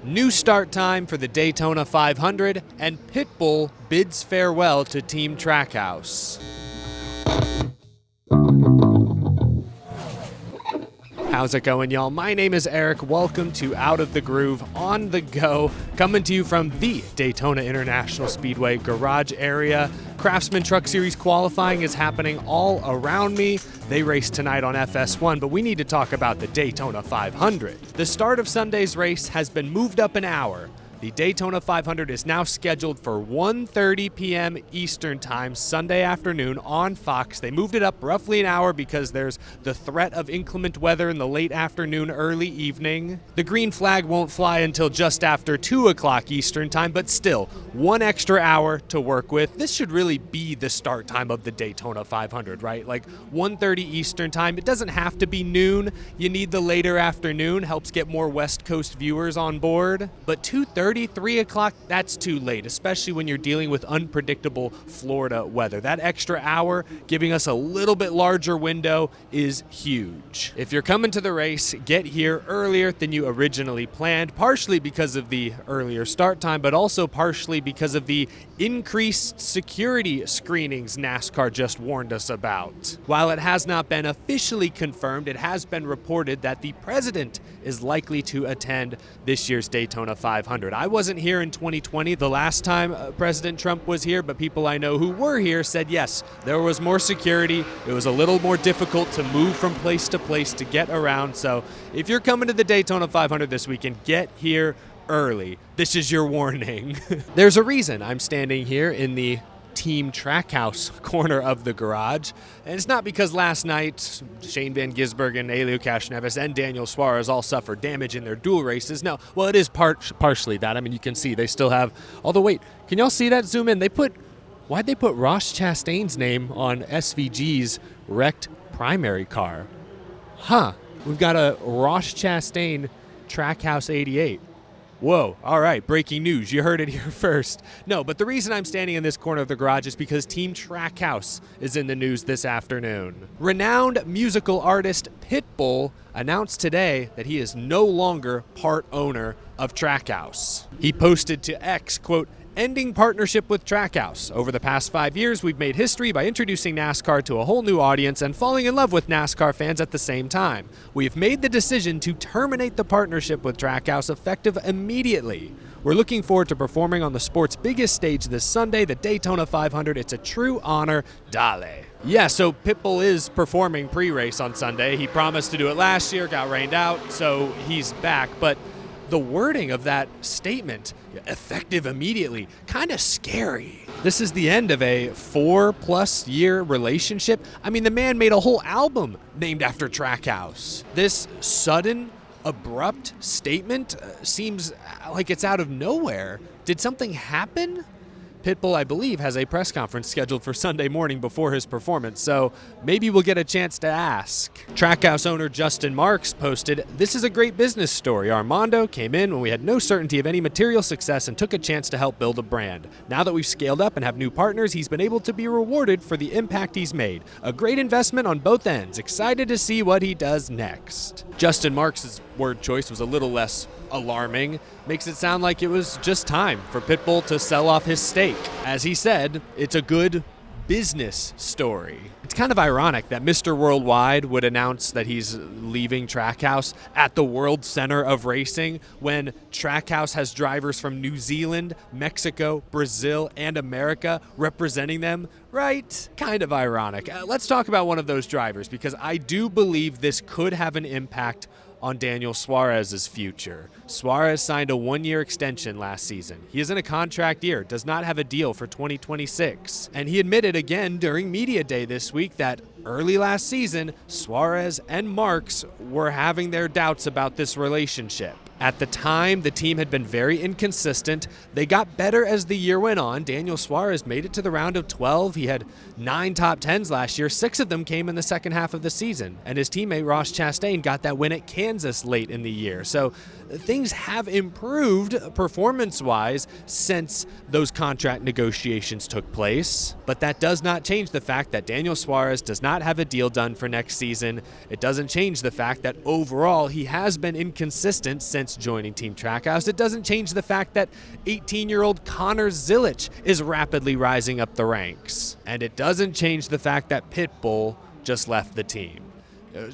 New start time for the Daytona 500, and Pitbull bids farewell to Team Trackhouse. How's it going, y'all? My name is Eric. Welcome to Out of the Groove on the go, coming to you from the Daytona International Speedway garage area. Craftsman Truck Series qualifying is happening all around me. They race tonight on FS1, but we need to talk about the Daytona 500. The start of Sunday's race has been moved up an hour. The Daytona 500 is now scheduled for 1:30 p.m. Eastern Time Sunday afternoon on Fox. They moved it up roughly an hour because there's the threat of inclement weather in the late afternoon, early evening. The green flag won't fly until just after 2 o'clock Eastern Time, but still, one extra hour to work with. This should really be the start time of the Daytona 500, right? Like 1:30 Eastern Time. It doesn't have to be noon. You need the later afternoon. Helps get more West Coast viewers on board. But 2:30, 3 o'clock, that's too late, especially when you're dealing with unpredictable Florida weather. That extra hour, giving us a little bit larger window, is huge. If you're coming to the race, get here earlier than you originally planned, partially because of the earlier start time, but also partially because of the increased security screenings NASCAR just warned us about. While it has not been officially confirmed, it has been reported that the president is likely to attend this year's Daytona 500. I wasn't here in 2020, the last time President Trump was here, but people I know who were here said yes, there was more security. It was a little more difficult to move from place to place to get around. So if you're coming to the Daytona 500 this weekend, get here early. This is your warning. There's a reason I'm standing here in the Team Trackhouse corner of the garage, and it's not because last night Shane Van Gisbergen, Helio Castroneves, and Daniel Suarez all suffered damage in their dual races. No, well, it is partially that. I mean, you can see they still have, although wait, can y'all see that? Zoom in. Why'd they put Ross Chastain's name on SVG's wrecked primary car? Huh, we've got a Ross Chastain Trackhouse 88. Whoa, all right, breaking news. You heard it here first. No, but the reason I'm standing in this corner of the garage is because Team Trackhouse is in the news this afternoon. Renowned musical artist Pitbull announced today that he is no longer part owner of Trackhouse. He posted to X, quote, "Ending partnership with Trackhouse. Over the past 5 years, we've made history by introducing NASCAR to a whole new audience and falling in love with NASCAR fans at the same time. We've made the decision to terminate the partnership with Trackhouse effective immediately. We're looking forward to performing on the sport's biggest stage this Sunday, the Daytona 500. It's a true honor. Dale." Yeah, so Pitbull is performing pre-race on Sunday. He promised to do it last year, got rained out, so he's back. But the wording of that statement, effective immediately, kind of scary. This is the end of a 4+ year relationship. I mean, the man made a whole album named after Trackhouse. This sudden, abrupt statement seems like it's out of nowhere. Did something happen? Pitbull, I believe, has a press conference scheduled for Sunday morning before his performance, so maybe we'll get a chance to ask. Trackhouse owner Justin Marks posted, "This is a great business story. Armando came in when we had no certainty of any material success and took a chance to help build a brand. Now that we've scaled up and have new partners, he's been able to be rewarded for the impact he's made. A great investment on both ends. Excited to see what he does next." Justin Marks' word choice was a little less alarming. Makes it sound like it was just time for Pitbull to sell off his stake. As he said, it's a good business story. It's kind of ironic that Mr. Worldwide would announce that he's leaving Trackhouse at the world center of racing when Trackhouse has drivers from New Zealand, Mexico, Brazil, and America representing them, right? Kind of ironic. Let's talk about one of those drivers because I do believe this could have an impact on Daniel Suarez's future. Suarez signed a 1-year extension last season. He is in a contract year, does not have a deal for 2026. And he admitted again during media day this week that early last season, Suarez and Marks were having their doubts about this relationship. At the time, the team had been very inconsistent. They got better as the year went on. Daniel Suarez made it to the round of 12. He had 9 top 10s last year. 6 of them came in the second half of the season. And his teammate Ross Chastain got that win at Kansas late in the year. So things have improved performance-wise since those contract negotiations took place. But that does not change the fact that Daniel Suarez does not have a deal done for next season. It doesn't change the fact that overall he has been inconsistent since against joining Team Trackhouse. It doesn't change the fact that 18-year-old Connor Zilic is rapidly rising up the ranks. And it doesn't change the fact that Pitbull just left the team.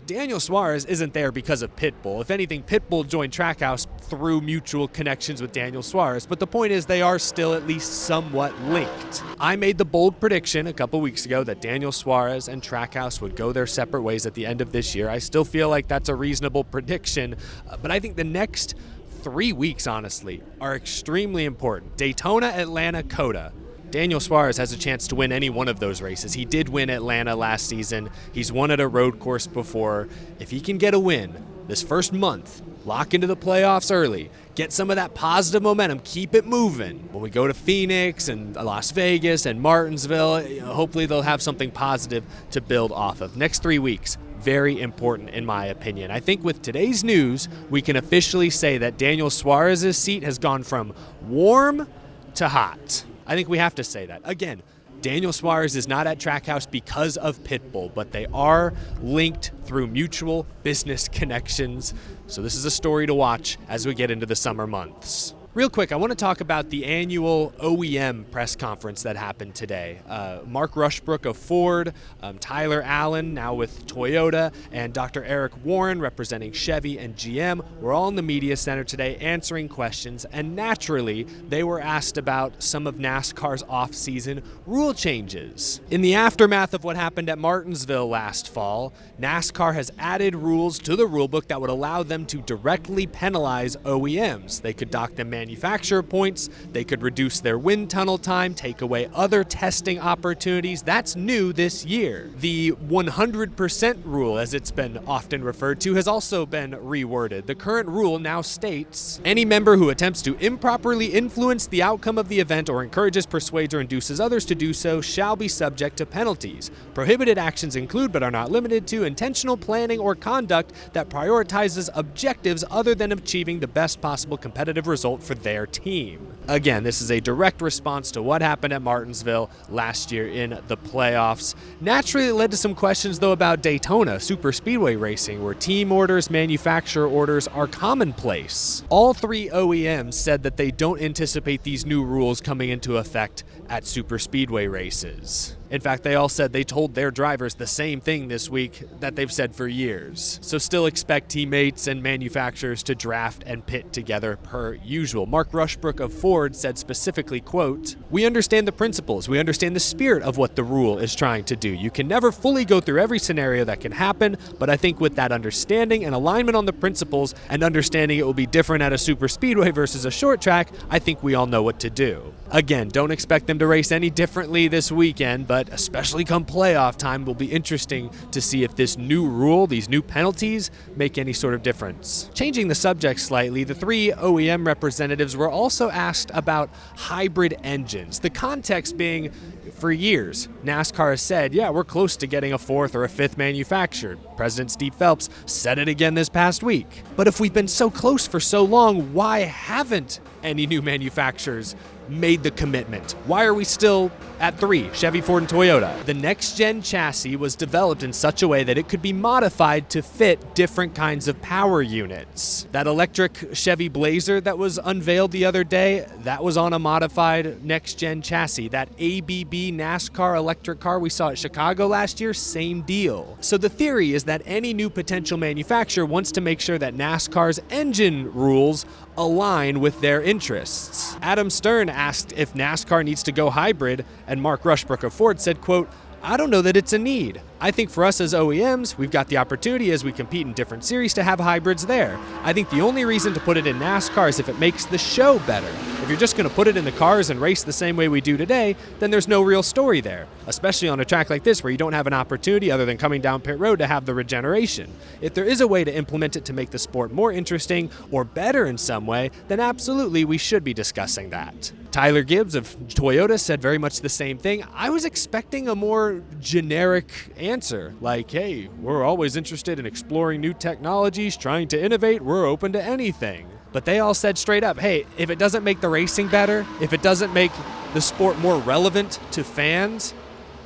Daniel Suarez isn't there because of Pitbull. If anything, Pitbull joined Trackhouse through mutual connections with Daniel Suarez, but the point is they are still at least somewhat linked. I made the bold prediction a couple weeks ago that Daniel Suarez and Trackhouse would go their separate ways at the end of this year. I still feel like that's a reasonable prediction, but I think the next 3 weeks, honestly, are extremely important. Daytona, Atlanta, Coda. Daniel Suarez has a chance to win any one of those races. He did win Atlanta last season. He's won at a road course before. If he can get a win this first month, lock into the playoffs early, get some of that positive momentum, keep it moving. When we go to Phoenix and Las Vegas and Martinsville, hopefully they'll have something positive to build off of. Next 3 weeks, very important in my opinion. I think with today's news, we can officially say that Daniel Suarez's seat has gone from warm to hot. I think we have to say that. Again, Daniel Suarez is not at Trackhouse because of Pitbull, but they are linked through mutual business connections. So this is a story to watch as we get into the summer months. Real quick, I want to talk about the annual OEM press conference that happened today. Mark Rushbrook of Ford, Tyler Allen, now with Toyota, and Dr. Eric Warren, representing Chevy and GM, were all in the media center today answering questions, and naturally, they were asked about some of NASCAR's off-season rule changes. In the aftermath of what happened at Martinsville last fall, NASCAR has added rules to the rulebook that would allow them to directly penalize OEMs. They could dock them manufacturer points, they could reduce their wind tunnel time, take away other testing opportunities. That's new this year. The 100% rule, as it's been often referred to, has also been reworded. The current rule now states, any member who attempts to improperly influence the outcome of the event or encourages, persuades, or induces others to do so shall be subject to penalties. Prohibited actions include, but are not limited to, intentional planning or conduct that prioritizes objectives other than achieving the best possible competitive result for their team. Again, this is a direct response to what happened at Martinsville last year in the playoffs. Naturally, it led to some questions, though, about Daytona super speedway racing, where team orders, manufacturer orders are commonplace. All 3 OEMs said that they don't anticipate these new rules coming into effect at super speedway races. In fact, they all said they told their drivers the same thing this week that they've said for years. So still expect teammates and manufacturers to draft and pit together per usual. Mark Rushbrook of Ford said specifically, quote, "We understand the principles. We understand the spirit of what the rule is trying to do. You can never fully go through every scenario that can happen, but I think with that understanding and alignment on the principles and understanding it will be different at a super speedway versus a short track, I think we all know what to do." Again, don't expect them to race any differently this weekend, but especially come playoff time, will be interesting to see if this new rule, these new penalties, make any sort of difference. Changing the subject slightly, the 3 OEM representatives were also asked about hybrid engines. The context being, for years, NASCAR has said, yeah, we're close to getting a 4th or a 5th manufactured. President Steve Phelps said it again this past week. But if we've been so close for so long, why haven't any new manufacturers made the commitment? Why are we still at 3, Chevy, Ford, and Toyota? The next-gen chassis was developed in such a way that it could be modified to fit different kinds of power units. That electric Chevy Blazer that was unveiled the other day, that was on a modified next-gen chassis. That ABB NASCAR electric car we saw at Chicago last year, same deal. So the theory is that any new potential manufacturer wants to make sure that NASCAR's engine rules align with their interests. Adam Stern asked if NASCAR needs to go hybrid, and Mark Rushbrook of Ford said, quote, "I don't know that it's a need. I think for us as OEMs, we've got the opportunity as we compete in different series to have hybrids there. I think the only reason to put it in NASCAR is if it makes the show better. If you're just going to put it in the cars and race the same way we do today, then there's no real story there, especially on a track like this where you don't have an opportunity other than coming down pit road to have the regeneration. If there is a way to implement it to make the sport more interesting or better in some way, then absolutely we should be discussing that." Tyler Gibbs of Toyota said very much the same thing. I was expecting a more generic answer, like, hey, we're always interested in exploring new technologies, trying to innovate, we're open to anything. But they all said straight up, hey, if it doesn't make the racing better, if it doesn't make the sport more relevant to fans,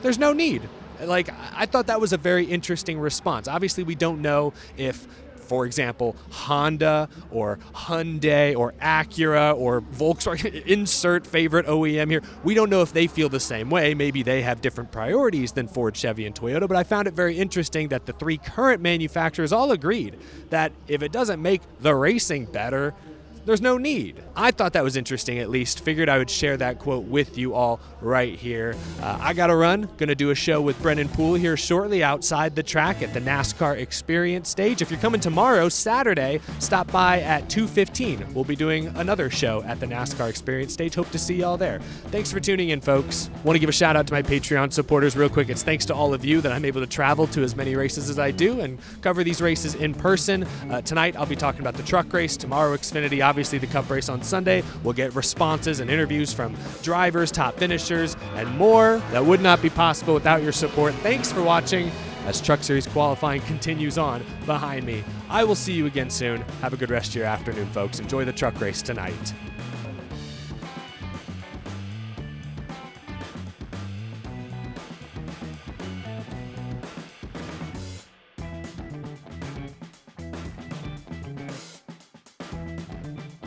there's no need. Like, I thought that was a very interesting response. Obviously, we don't know if for example, Honda or Hyundai or Acura or Volkswagen, insert favorite OEM here. We don't know if they feel the same way. Maybe they have different priorities than Ford, Chevy, and Toyota, but I found it very interesting that the three current manufacturers all agreed that if it doesn't make the racing better, there's no need. I thought that was interesting, at least. Figured I would share that quote with you all right here. I got to run. Going to do a show with Brennan Poole here shortly outside the track at the NASCAR Experience stage. If you're coming tomorrow, Saturday, stop by at 2:15. We'll be doing another show at the NASCAR Experience stage. Hope to see y'all there. Thanks for tuning in, folks. Want to give a shout out to my Patreon supporters real quick. It's thanks to all of you that I'm able to travel to as many races as I do and cover these races in person. Tonight, I'll be talking about the truck race. Tomorrow, Xfinity, obviously the Cup race on Sunday. We'll get responses and interviews from drivers, top finishers, and more. That would not be possible without your support. Thanks for watching as Truck Series qualifying continues on behind me. I will see you again soon. Have a good rest of your afternoon, folks. Enjoy the truck race tonight.